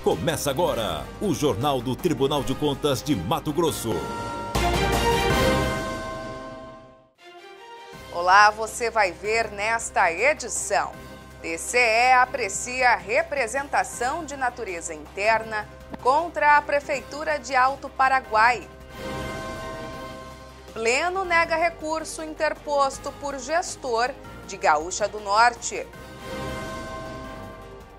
Começa agora o Jornal do Tribunal de Contas de Mato Grosso. Olá, você vai ver nesta edição. TCE aprecia representação de natureza interna contra a Prefeitura de Alto Paraguai. Pleno nega recurso interposto por gestor de Gaúcha do Norte.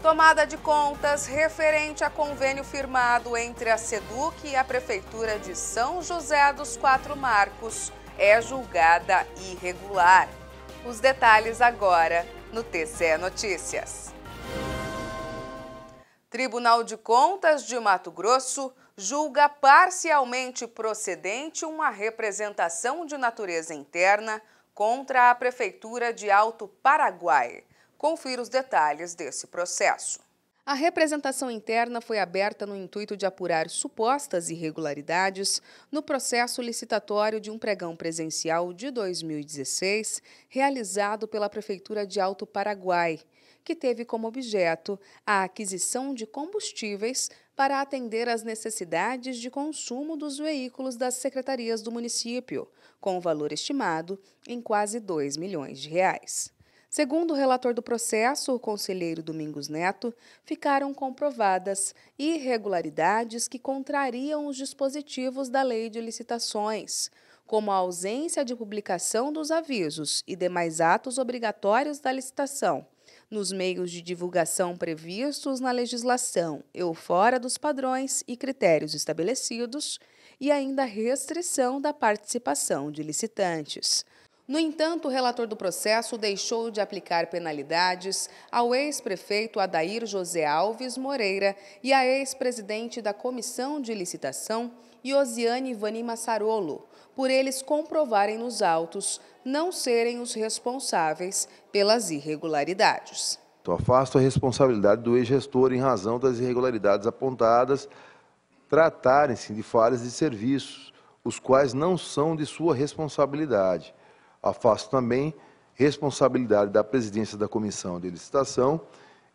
Tomada de contas referente a convênio firmado entre a SEDUC e a Prefeitura de São José dos Quatro Marcos é julgada irregular. Os detalhes agora no TCE Notícias. Tribunal de Contas de Mato Grosso julga parcialmente procedente uma representação de natureza interna contra a Prefeitura de Alto Paraguai. Confira os detalhes desse processo. A representação interna foi aberta no intuito de apurar supostas irregularidades no processo licitatório de um pregão presencial de 2016, realizado pela Prefeitura de Alto Paraguai, que teve como objeto a aquisição de combustíveis para atender às necessidades de consumo dos veículos das secretarias do município, com o valor estimado em quase R$2 milhões. Segundo o relator do processo, o conselheiro Domingos Neto, ficaram comprovadas irregularidades que contrariam os dispositivos da Lei de Licitações, como a ausência de publicação dos avisos e demais atos obrigatórios da licitação, nos meios de divulgação previstos na legislação ou fora dos padrões e critérios estabelecidos, e ainda a restrição da participação de licitantes. No entanto, o relator do processo deixou de aplicar penalidades ao ex-prefeito Adair José Alves Moreira e à ex-presidente da Comissão de Licitação, Iosiane Ivani Massarolo, por eles comprovarem nos autos não serem os responsáveis pelas irregularidades. Afasto a responsabilidade do ex-gestor em razão das irregularidades apontadas, tratarem-se de falhas de serviços, os quais não são de sua responsabilidade. Afasto também responsabilidade da presidência da Comissão de Licitação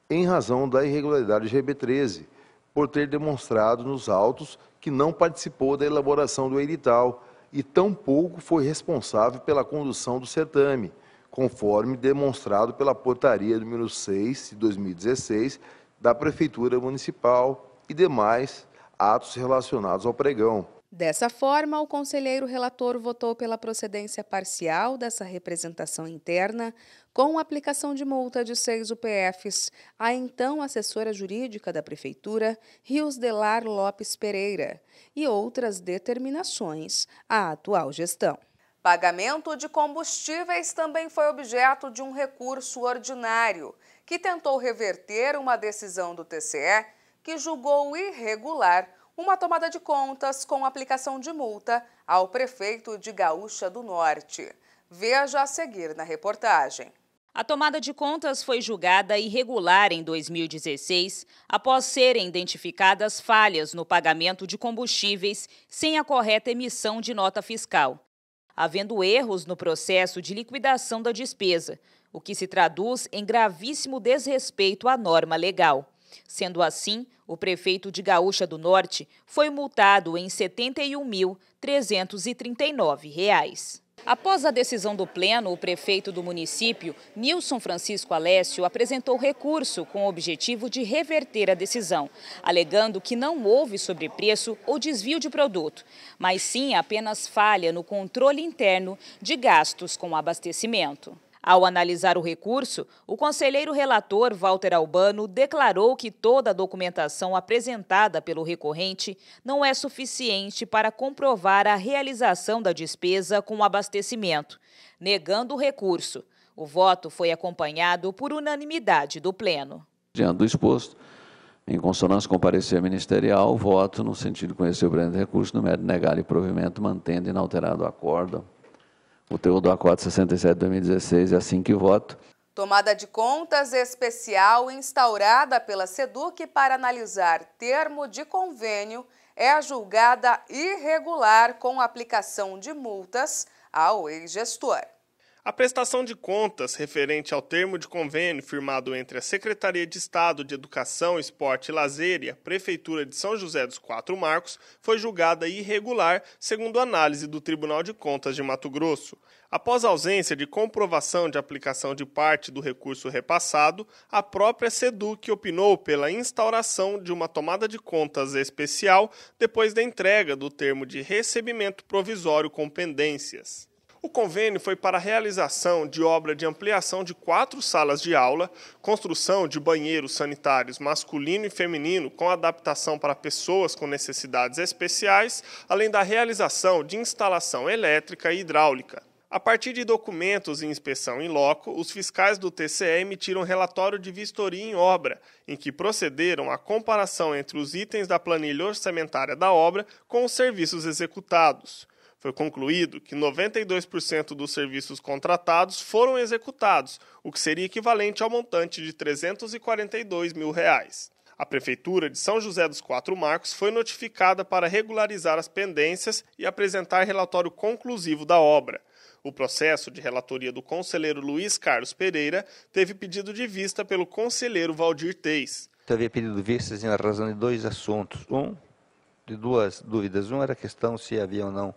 em razão da irregularidade GB13, por ter demonstrado nos autos que não participou da elaboração do edital e tampouco foi responsável pela condução do certame, conforme demonstrado pela portaria número 6 de 2016 da Prefeitura Municipal e demais atos relacionados ao pregão. Dessa forma, o conselheiro relator votou pela procedência parcial dessa representação interna, com aplicação de multa de 6 UPFs à então assessora jurídica da Prefeitura, Riosdelar Lopes Pereira, e outras determinações à atual gestão. Pagamento de combustíveis também foi objeto de um recurso ordinário, que tentou reverter uma decisão do TCE que julgou irregular uma tomada de contas com aplicação de multa ao prefeito de Gaúcha do Norte. Veja a seguir na reportagem. A tomada de contas foi julgada irregular em 2016, após serem identificadas falhas no pagamento de combustíveis sem a correta emissão de nota fiscal, havendo erros no processo de liquidação da despesa, o que se traduz em gravíssimo desrespeito à norma legal. Sendo assim, o prefeito de Gaúcha do Norte foi multado em R$ 71.339. Após a decisão do Pleno, o prefeito do município, Nilson Francisco Alessio, apresentou recurso com o objetivo de reverter a decisão, alegando que não houve sobrepreço ou desvio de produto, mas sim apenas falha no controle interno de gastos com abastecimento. Ao analisar o recurso, o conselheiro relator Walter Albano declarou que toda a documentação apresentada pelo recorrente não é suficiente para comprovar a realização da despesa com abastecimento, negando o recurso. O voto foi acompanhado por unanimidade do Pleno. Diante do exposto, em consonância com o parecer ministerial, voto no sentido de conhecer o presente recurso, no mérito de negar-lhe provimento, mantendo inalterado o acordo. O teor do Acórdão 67 de 2016 é assim que voto. Tomada de contas especial instaurada pela SEDUC para analisar termo de convênio é julgada irregular com aplicação de multas ao ex-gestor. A prestação de contas referente ao termo de convênio firmado entre a Secretaria de Estado de Educação, Esporte e Lazer e a Prefeitura de São José dos Quatro Marcos foi julgada irregular, segundo análise do Tribunal de Contas de Mato Grosso. Após a ausência de comprovação de aplicação de parte do recurso repassado, a própria SEDUC opinou pela instauração de uma tomada de contas especial depois da entrega do termo de recebimento provisório com pendências. O convênio foi para a realização de obra de ampliação de 4 salas de aula, construção de banheiros sanitários masculino e feminino com adaptação para pessoas com necessidades especiais, além da realização de instalação elétrica e hidráulica. A partir de documentos e inspeção em loco, os fiscais do TCE emitiram relatório de vistoria em obra, em que procederam à comparação entre os itens da planilha orçamentária da obra com os serviços executados. Foi concluído que 92% dos serviços contratados foram executados, o que seria equivalente ao montante de R$ 342 mil. A Prefeitura de São José dos Quatro Marcos foi notificada para regularizar as pendências e apresentar relatório conclusivo da obra. O processo de relatoria do conselheiro Luiz Carlos Pereira teve pedido de vista pelo conselheiro Valdir Teis. Havia pedido de vistas em razão de 2 assuntos. De 2 dúvidas. Uma era a questão se havia ou não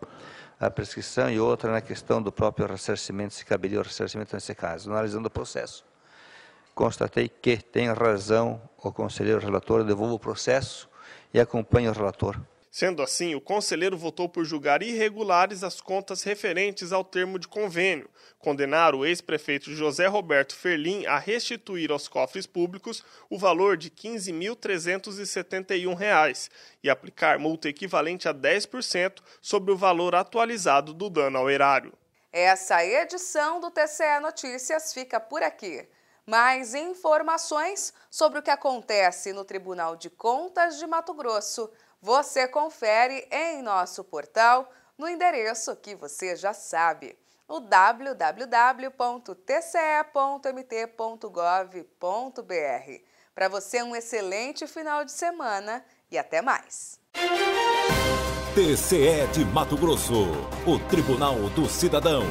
a prescrição e outra na questão do próprio ressarcimento, se caberia o ressarcimento nesse caso. Analisando o processo, constatei que tem razão o conselheiro relator, eu devolvo o processo e acompanho o relator. Sendo assim, o conselheiro votou por julgar irregulares as contas referentes ao termo de convênio, condenar o ex-prefeito José Roberto Ferlim a restituir aos cofres públicos o valor de R$ 15.371 e aplicar multa equivalente a 10% sobre o valor atualizado do dano ao erário. Essa edição do TCE Notícias fica por aqui. Mais informações sobre o que acontece no Tribunal de Contas de Mato Grosso você confere em nosso portal no endereço que você já sabe, o www.tce.mt.gov.br. Para você, um excelente final de semana e até mais. TCE de Mato Grosso, o Tribunal do Cidadão.